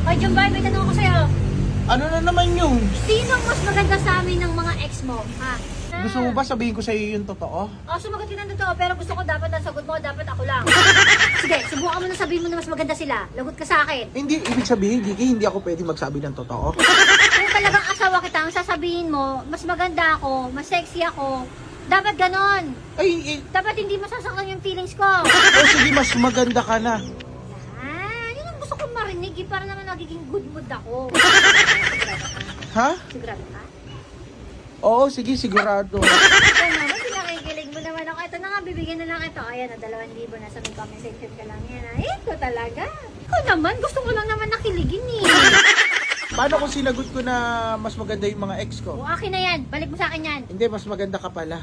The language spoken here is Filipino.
Ay, Jumbay, may tanong ako sa'yo. Ano na naman yun? Sino ang mas maganda sa amin ng mga ex mo? Ha? Gusto mo ba sabihin ko sa'yo yung totoo? Sumagot ka ng totoo, pero gusto ko dapat ang sagot mo, dapat ako lang. Sige, subukan mo na sabihin mo na mas maganda sila. Lagot ka sa akin. Hindi, ibig sabihin, Kiki, hindi ako pwede magsabi ng totoo. Kung talagang asawa kita, ang sasabihin mo, mas maganda ako, mas sexy ako, dapat ganon. Ay, Dapat hindi masasaktan yung feelings ko. sige, mas maganda ka na. Yun ang gusto kong marinig, para naman nagiging good mood ako. Ha? Sigurado ka? Oo, sige, sigurado. Ito naman, pinakikilig mo naman ako. Ito na nga, bibigyan na lang ito. Ayan, 2,000 na sa may comment section ka lang yan. Ito talaga. Ikaw naman, gusto ko lang naman nakiligin eh. Paano kung sinagot ko na mas maganda yung mga ex ko? O, akin na yan. Balik mo sa akin yan. Hindi, mas maganda ka pala.